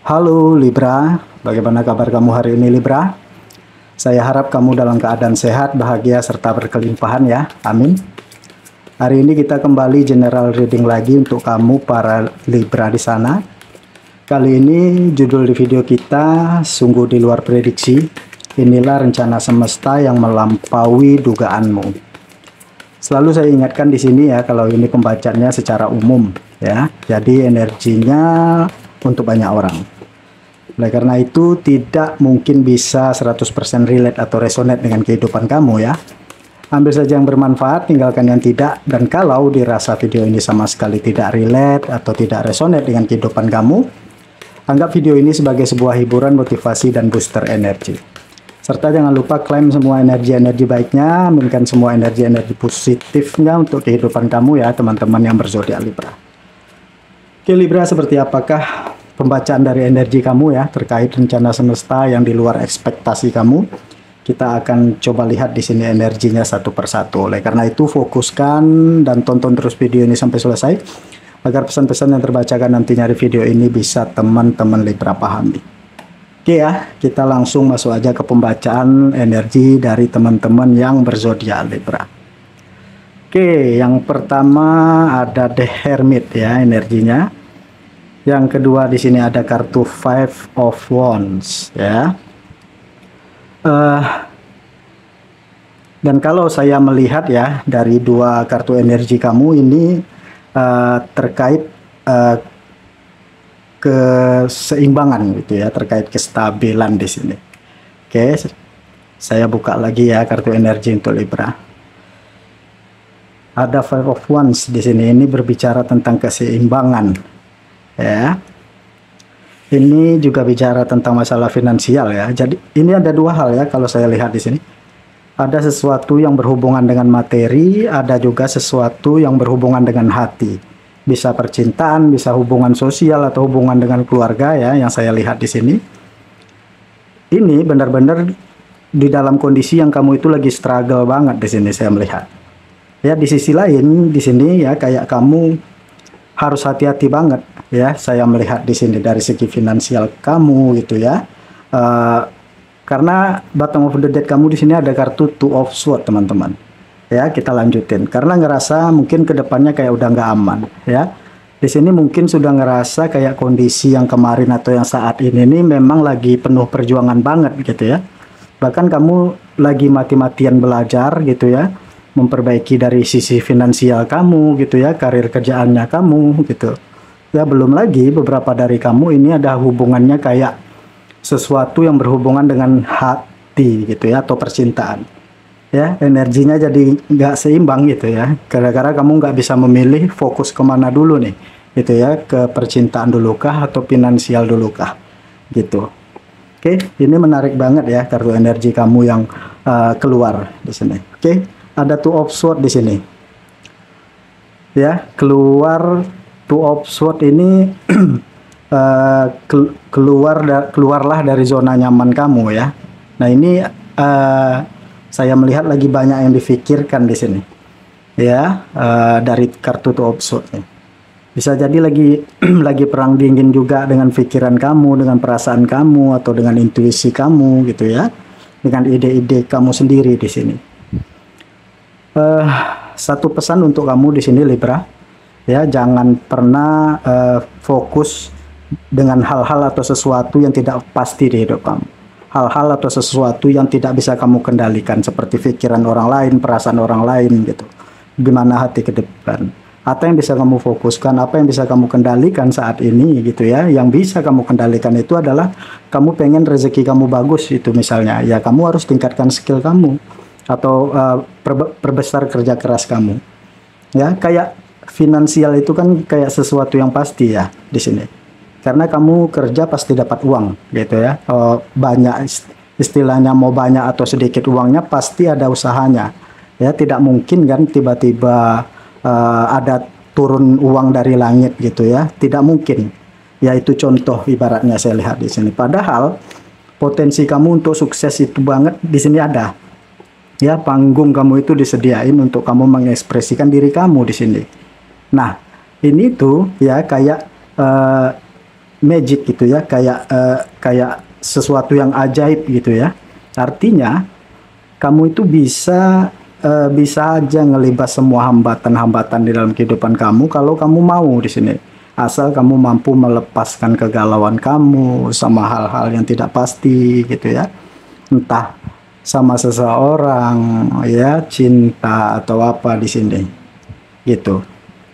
Halo Libra, bagaimana kabar kamu hari ini Libra? Saya harap kamu dalam keadaan sehat, bahagia, serta berkelimpahan ya, amin. Hari ini kita kembali general reading lagi untuk kamu para Libra di sana. Kali ini judul di video kita sungguh di luar prediksi. Inilah rencana semesta yang melampaui dugaanmu. Selalu saya ingatkan di sini ya, kalau ini pembacaannya secara umum ya. Jadi energinya untuk banyak orang. Oleh karena itu tidak mungkin bisa 100% relate atau resonate dengan kehidupan kamu ya. Ambil saja yang bermanfaat, tinggalkan yang tidak. Dan kalau dirasa video ini sama sekali tidak relate atau tidak resonate dengan kehidupan kamu, anggap video ini sebagai sebuah hiburan, motivasi, dan booster energi. Serta jangan lupa klaim semua energi-energi baiknya, aminkan semua energi-energi positifnya untuk kehidupan kamu ya teman-teman yang berzodiak Libra. Oke Libra, seperti apakah pembacaan dari energi kamu ya terkait rencana semesta yang di luar ekspektasi kamu? Kita akan coba lihat di sini energinya satu persatu. Oleh karena itu fokuskan dan tonton terus video ini sampai selesai agar pesan-pesan yang terbacakan nantinya di video ini bisa teman-teman Libra pahami. Oke ya, kita langsung masuk aja ke pembacaan energi dari teman-teman yang berzodiak Libra. Oke, yang pertama ada The Hermit ya energinya. Yang kedua di sini ada kartu Five of Wands ya. Dan kalau saya melihat ya dari dua kartu energi kamu ini terkait keseimbangan gitu ya, terkait kestabilan di sini. Oke, saya buka lagi ya kartu energi untuk Libra. Ada Five of Wands di sini, ini berbicara tentang keseimbangan ya. Ini juga bicara tentang masalah finansial ya. Jadi ini ada dua hal ya kalau saya lihat di sini. Ada sesuatu yang berhubungan dengan materi, ada juga sesuatu yang berhubungan dengan hati. Bisa percintaan, bisa hubungan sosial atau hubungan dengan keluarga ya yang saya lihat di sini. Ini benar-benar di dalam kondisi yang kamu itu lagi struggle banget di sini saya melihat. Ya di sisi lain di sini ya kayak kamu harus hati-hati banget ya saya melihat di sini dari segi finansial kamu gitu ya. Karena bottom of the deck kamu di sini ada kartu Two of Swords teman-teman. Ya kita lanjutin karena ngerasa mungkin kedepannya kayak udah nggak aman ya. Di sini mungkin sudah ngerasa kayak kondisi yang kemarin atau yang saat ini nih memang lagi penuh perjuangan banget gitu ya. Bahkan kamu lagi mati-matian belajar gitu ya, memperbaiki dari sisi finansial kamu gitu ya, karir kerjaannya kamu gitu ya. Belum lagi beberapa dari kamu ini ada hubungannya kayak sesuatu yang berhubungan dengan hati gitu ya atau percintaan. Ya energinya jadi nggak seimbang gitu ya, gara-gara kamu nggak bisa memilih fokus kemana dulu nih gitu ya, ke percintaan dulu kah atau finansial dulu kah gitu. Oke, ini menarik banget ya kartu energi kamu yang keluar di sini. Oke, ada Two of Swords di sini ya, Two of Swords ini keluarlah dari zona nyaman kamu ya. Nah ini saya melihat lagi banyak yang difikirkan di sini ya, dari kartu Two of Swords nih. Bisa jadi lagi lagi perang dingin juga dengan pikiran kamu, dengan perasaan kamu atau dengan intuisi kamu gitu ya, dengan ide-ide kamu sendiri di sini. Satu pesan untuk kamu di sini Libra ya, jangan pernah fokus dengan hal-hal atau sesuatu yang tidak pasti di hidup kamu. Hal-hal atau sesuatu yang tidak bisa kamu kendalikan seperti pikiran orang lain, perasaan orang lain gitu. Gimana hati ke depan? Apa yang bisa kamu fokuskan, apa yang bisa kamu kendalikan saat ini gitu ya. Yang bisa kamu kendalikan itu adalah kamu pengen rezeki kamu bagus itu misalnya. Ya kamu harus tingkatkan skill kamu atau perbesar kerja keras kamu. Ya kayak finansial itu kan kayak sesuatu yang pasti ya di sini. Karena kamu kerja pasti dapat uang gitu ya, banyak istilahnya mau banyak atau sedikit uangnya pasti ada usahanya ya. Tidak mungkin kan tiba-tiba ada turun uang dari langit gitu ya, tidak mungkin ya. Itu contoh ibaratnya saya lihat di sini. Padahal potensi kamu untuk sukses itu banget di sini ada ya, panggung kamu itu disediain untuk kamu mengekspresikan diri kamu di sini. Nah ini tuh ya kayak magic gitu ya, kayak sesuatu yang ajaib gitu ya. Artinya kamu itu bisa aja ngelibas semua hambatan-hambatan di dalam kehidupan kamu kalau kamu mau di sini. Asal kamu mampu melepaskan kegalauan kamu sama hal-hal yang tidak pasti gitu ya. Entah sama seseorang ya, cinta atau apa di sini. Gitu.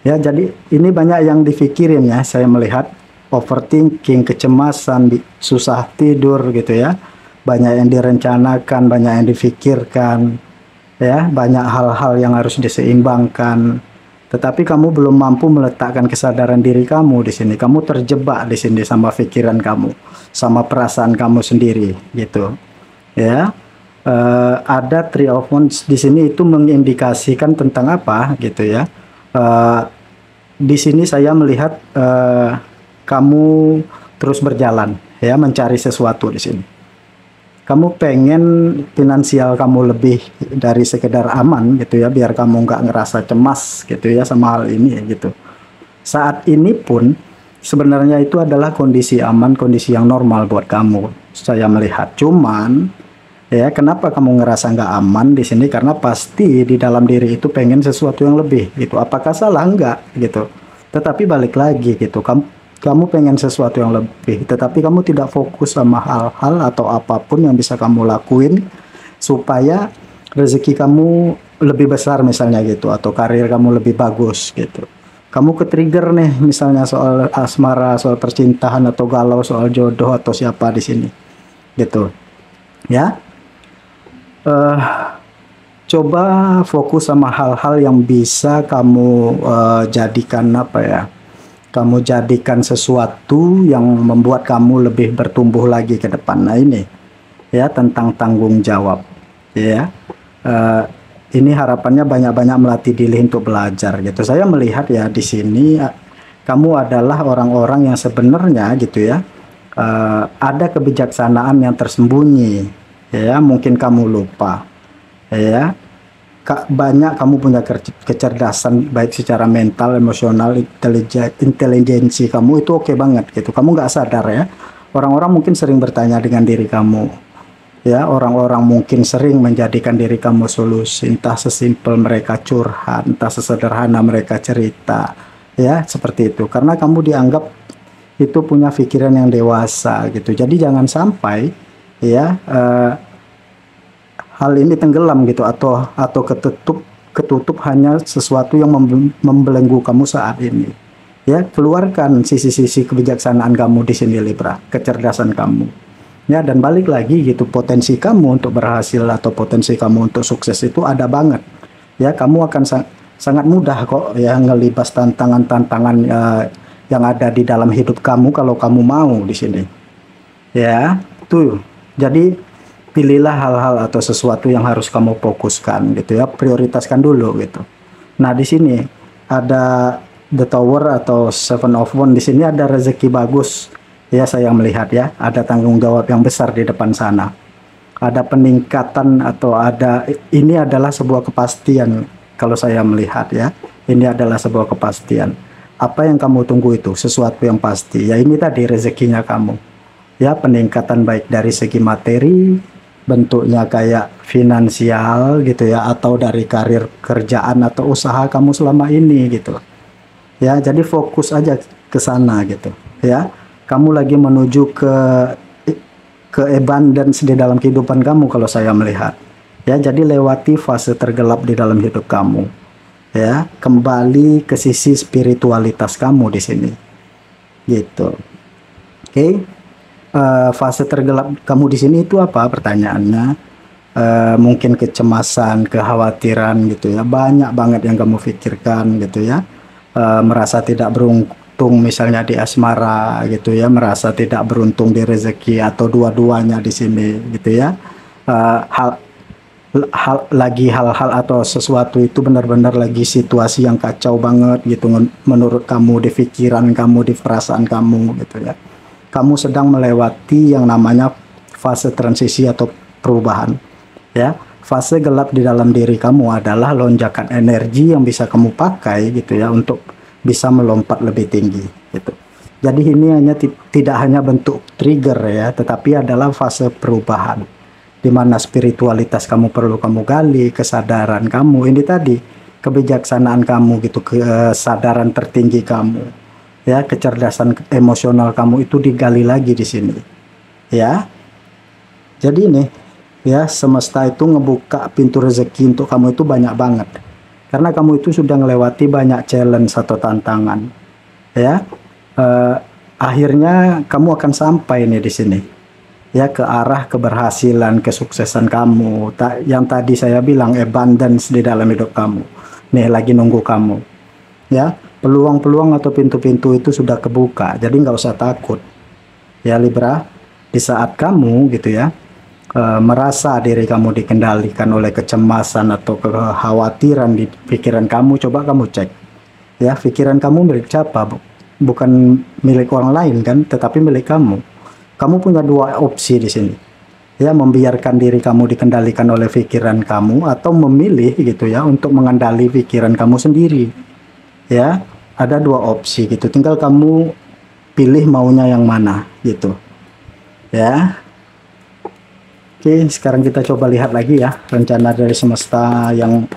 Ya, jadi ini banyak yang dipikirin ya, saya melihat overthinking, kecemasan, susah tidur gitu ya. Banyak yang direncanakan, banyak yang difikirkan, ya, banyak hal-hal yang harus diseimbangkan. Tetapi kamu belum mampu meletakkan kesadaran diri kamu di sini. Kamu terjebak di sini sama pikiran kamu, sama perasaan kamu sendiri, gitu. Ya, ada Three of Wands di sini itu mengindikasikan tentang apa, gitu ya. Di sini saya melihat kamu terus berjalan ya, mencari sesuatu di sini. Kamu pengen finansial kamu lebih dari sekedar aman gitu ya, biar kamu nggak ngerasa cemas gitu ya sama hal ini gitu. Saat ini pun sebenarnya itu adalah kondisi aman, kondisi yang normal buat kamu, saya melihat. Cuman ya, kenapa kamu ngerasa nggak aman di sini? Karena pasti di dalam diri itu pengen sesuatu yang lebih gitu. Apakah salah? Enggak gitu. Tetapi balik lagi gitu, kamu pengen sesuatu yang lebih, tetapi kamu tidak fokus sama hal-hal atau apapun yang bisa kamu lakuin supaya rezeki kamu lebih besar misalnya gitu, atau karir kamu lebih bagus gitu. Kamu ke-trigger nih misalnya soal asmara, soal percintaan, atau galau soal jodoh atau siapa di sini gitu ya. Coba fokus sama hal-hal yang bisa kamu jadikan apa ya, kamu jadikan sesuatu yang membuat kamu lebih bertumbuh lagi ke depan. Nah ini ya, tentang tanggung jawab ya. Ini harapannya banyak-banyak melatih diri untuk belajar gitu. Saya melihat ya di sini kamu adalah orang-orang yang sebenarnya gitu ya, ada kebijaksanaan yang tersembunyi ya, mungkin kamu lupa ya. Banyak kamu punya kecerdasan baik secara mental, emosional, intelijensi kamu itu oke banget gitu. Kamu nggak sadar ya. Orang-orang mungkin sering bertanya dengan diri kamu ya, orang-orang mungkin sering menjadikan diri kamu solusi, entah sesimpel mereka curhat, entah sesederhana mereka cerita ya, seperti itu. Karena kamu dianggap itu punya pikiran yang dewasa gitu. Jadi jangan sampai ya hal ini tenggelam gitu, atau ketutup hanya sesuatu yang membelenggu kamu saat ini ya. Keluarkan sisi-sisi kebijaksanaan kamu di sini Libra, kecerdasan kamu ya, dan balik lagi gitu, potensi kamu untuk berhasil atau potensi kamu untuk sukses itu ada banget ya. Kamu akan sangat mudah kok ya ngelibas tantangan-tantangan yang ada di dalam hidup kamu kalau kamu mau di sini ya. Tuh, jadi pilihlah hal-hal atau sesuatu yang harus kamu fokuskan gitu ya, prioritaskan dulu gitu. Nah di sini ada The Tower atau Seven of Wands, di sini ada rezeki bagus ya, saya melihat ya, ada tanggung jawab yang besar di depan sana, ada peningkatan, atau ini adalah sebuah kepastian kalau saya melihat ya. Ini adalah sebuah kepastian. Apa yang kamu tunggu itu sesuatu yang pasti ya, ini tadi rezekinya kamu ya, peningkatan baik dari segi materi, bentuknya kayak finansial gitu ya, atau dari karir kerjaan atau usaha kamu selama ini gitu ya. Jadi fokus aja ke sana gitu ya. Kamu lagi menuju ke abundance di dalam kehidupan kamu kalau saya melihat ya. Jadi lewati fase tergelap di dalam hidup kamu ya, kembali ke sisi spiritualitas kamu di sini gitu. Oke. Fase tergelap kamu di sini itu apa pertanyaannya? Mungkin kecemasan, kekhawatiran gitu ya, banyak banget yang kamu pikirkan gitu ya. Merasa tidak beruntung misalnya di asmara gitu ya, merasa tidak beruntung di rezeki, atau dua-duanya di sini gitu ya. Hal-hal atau sesuatu itu benar-benar lagi situasi yang kacau banget gitu menurut kamu, di pikiran kamu, di perasaan kamu gitu ya. Kamu sedang melewati yang namanya fase transisi atau perubahan ya. Fase gelap di dalam diri kamu adalah lonjakan energi yang bisa kamu pakai gitu ya, untuk bisa melompat lebih tinggi gitu. Jadi ini hanya tidak hanya bentuk trigger ya, tetapi adalah fase perubahan di mana spiritualitas kamu perlu kamu gali, kesadaran kamu ini tadi, kebijaksanaan kamu gitu, kesadaran tertinggi kamu, ya, kecerdasan emosional kamu itu digali lagi di sini, ya. Jadi ini, ya, semesta itu ngebuka pintu rezeki untuk kamu itu banyak banget, karena kamu itu sudah melewati banyak challenge atau tantangan, ya. Akhirnya kamu akan sampai nih di sini, ya, ke arah keberhasilan, kesuksesan kamu. Yang tadi saya bilang abundance di dalam hidup kamu, nih lagi nunggu kamu, ya. Peluang-peluang atau pintu-pintu itu sudah kebuka, jadi nggak usah takut, ya Libra. Di saat kamu gitu ya, merasa diri kamu dikendalikan oleh kecemasan atau kekhawatiran di pikiran kamu, coba kamu cek, ya, pikiran kamu milik siapa, Bu? Bukan milik orang lain kan, tetapi milik kamu. Kamu punya dua opsi di sini, ya, membiarkan diri kamu dikendalikan oleh pikiran kamu atau memilih gitu ya untuk mengendali pikiran kamu sendiri, ya. Ada dua opsi gitu, tinggal kamu pilih maunya yang mana gitu, ya. Oke, sekarang kita coba lihat lagi ya rencana dari semesta yang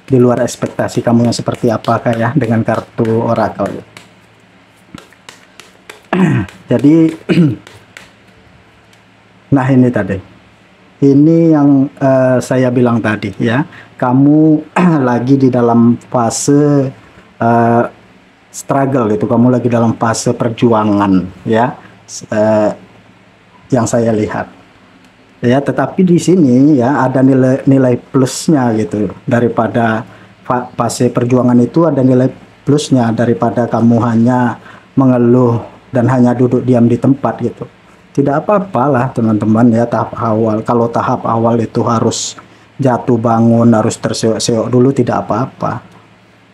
di luar ekspektasi kamu yang seperti apakah ya dengan kartu oracle. Jadi nah ini tadi, ini yang saya bilang tadi ya, kamu lagi di dalam fase struggle gitu, kamu lagi dalam fase perjuangan ya, yang saya lihat ya. Tetapi di sini ya ada nilai plusnya gitu, daripada fase perjuangan itu ada nilai plusnya daripada kamu hanya mengeluh dan hanya duduk diam di tempat gitu. Tidak apa-apalah teman-teman ya, tahap awal. Kalau tahap awal itu harus jatuh bangun, harus terseok-seok dulu, tidak apa-apa.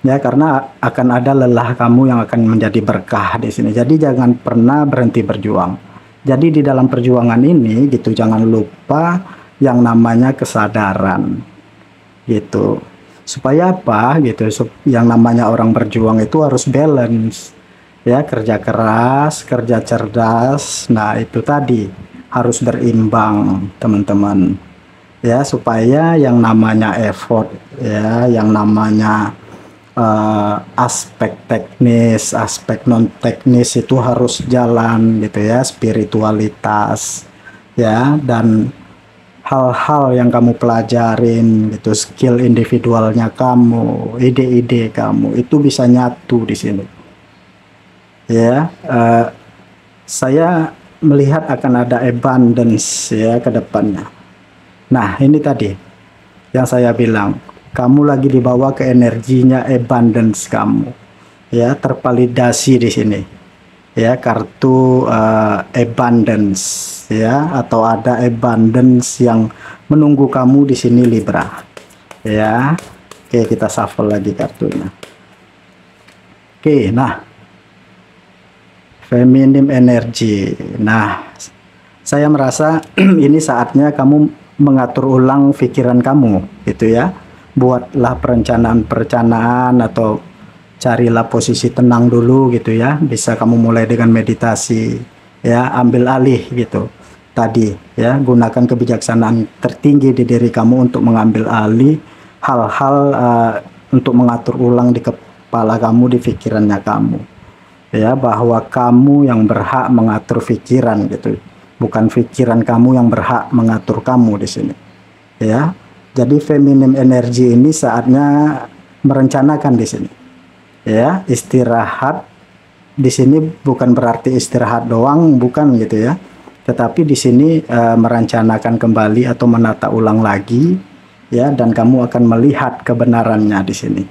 Ya, karena akan ada lelah kamu yang akan menjadi berkah di sini. Jadi jangan pernah berhenti berjuang. Jadi di dalam perjuangan ini gitu, jangan lupa yang namanya kesadaran gitu. Supaya apa gitu? Yang namanya orang berjuang itu harus balance. Ya, kerja keras, kerja cerdas. Nah, itu tadi harus berimbang, teman-teman. Ya, supaya yang namanya effort, ya, yang namanya aspek teknis, aspek non teknis itu harus jalan gitu ya, spiritualitas, ya, dan hal-hal yang kamu pelajarin gitu, skill individualnya kamu, ide-ide kamu itu bisa nyatu di sini. Ya, saya melihat akan ada abundance ya ke depannya. Nah, ini tadi yang saya bilang, kamu lagi dibawa ke energinya abundance kamu, ya, tervalidasi di sini, ya, kartu abundance ya, atau ada abundance yang menunggu kamu di sini Libra, ya. Oke, kita shuffle lagi kartunya. Oke, nah. Feminim energy. Nah, saya merasa ini saatnya kamu mengatur ulang pikiran kamu gitu ya. Buatlah perencanaan atau carilah posisi tenang dulu gitu ya. Bisa kamu mulai dengan meditasi ya, ambil alih gitu. Tadi ya, gunakan kebijaksanaan tertinggi di diri kamu untuk mengambil alih hal-hal untuk mengatur ulang di kepala kamu, di pikirannya kamu. Ya, bahwa kamu yang berhak mengatur pikiran gitu, bukan pikiran kamu yang berhak mengatur kamu di sini, ya. Jadi feminim energy ini saatnya merencanakan di sini, ya. Istirahat di sini bukan berarti istirahat doang, bukan gitu ya, tetapi di sini merencanakan kembali atau menata ulang lagi, ya, dan kamu akan melihat kebenarannya di sini.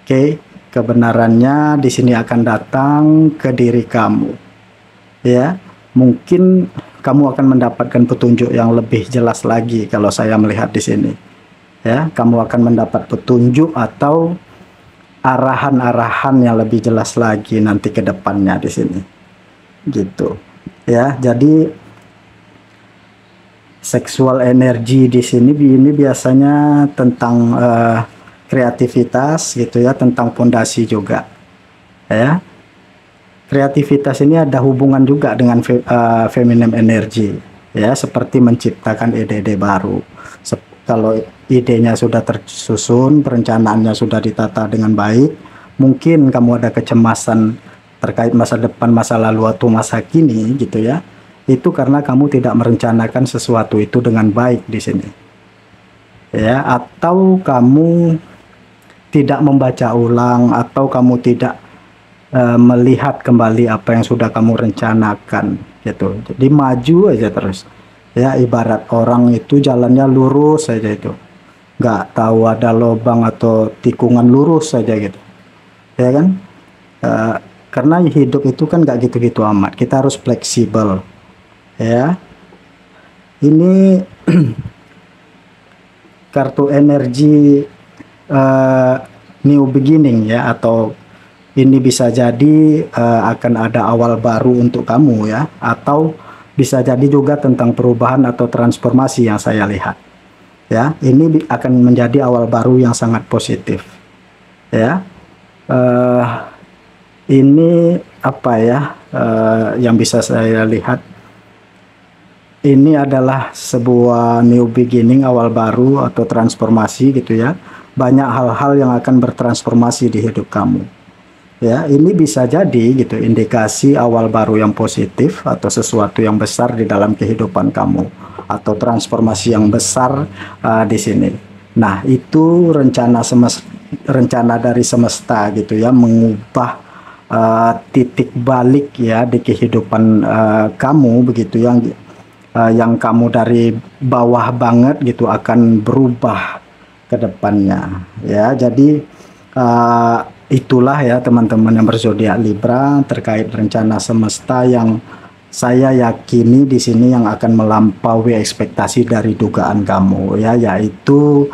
Oke. Kebenarannya di sini akan datang ke diri kamu, ya. Mungkin kamu akan mendapatkan petunjuk yang lebih jelas lagi kalau saya melihat di sini, ya. Kamu akan mendapat petunjuk atau arahan-arahan yang lebih jelas lagi nanti ke depannya di sini, gitu, ya. Jadi seksual energi di sini ini biasanya tentang kreativitas gitu ya, tentang fondasi juga, ya. Kreativitas ini ada hubungan juga dengan feminine energy, ya, seperti menciptakan ide-ide baru. Kalau idenya sudah tersusun, perencanaannya sudah ditata dengan baik, mungkin kamu ada kecemasan terkait masa depan, masa lalu atau masa kini gitu ya. Itu karena kamu tidak merencanakan sesuatu itu dengan baik di sini. Ya, atau kamu tidak membaca ulang, atau kamu tidak melihat kembali apa yang sudah kamu rencanakan gitu. Jadi maju aja terus. Ya, ibarat orang itu jalannya lurus saja itu. Nggak tahu ada lubang atau tikungan, lurus saja gitu. Ya kan? Karena hidup itu kan nggak gitu-gitu amat. Kita harus fleksibel. Ya. Ini kartu energi new beginning ya, atau ini bisa jadi akan ada awal baru untuk kamu ya, atau bisa jadi juga tentang perubahan atau transformasi yang saya lihat. Ya, ini akan menjadi awal baru yang sangat positif. Ya, ini apa ya yang bisa saya lihat? Ini adalah sebuah new beginning, awal baru atau transformasi gitu ya. Banyak hal-hal yang akan bertransformasi di hidup kamu. Ya, ini bisa jadi gitu indikasi awal baru yang positif atau sesuatu yang besar di dalam kehidupan kamu, atau transformasi yang besar di sini. Nah, itu rencana dari semesta gitu ya, mengubah titik balik ya di kehidupan kamu begitu, yang kamu dari bawah banget gitu akan berubah ke depannya ya. Jadi itulah ya teman-teman yang berzodiak Libra terkait rencana semesta yang saya yakini di sini yang akan melampaui ekspektasi dari dugaan kamu ya, yaitu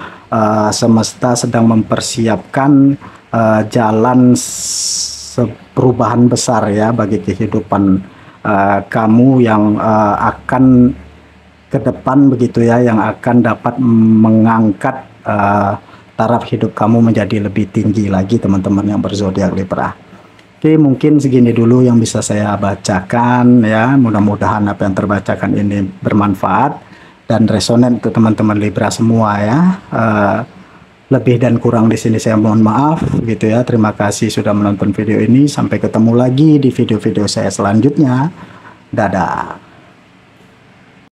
semesta sedang mempersiapkan jalan perubahan besar ya bagi kehidupan kamu yang akan ke depan begitu ya, yang akan dapat mengangkat taraf hidup kamu menjadi lebih tinggi lagi teman-teman yang berzodiak Libra. Oke, mungkin segini dulu yang bisa saya bacakan ya. Mudah-mudahan apa yang terbacakan ini bermanfaat dan resonan untuk teman-teman Libra semua ya. Lebih dan kurang di sini saya mohon maaf gitu ya. Terima kasih sudah menonton video ini. Sampai ketemu lagi di video-video saya selanjutnya. Dadah.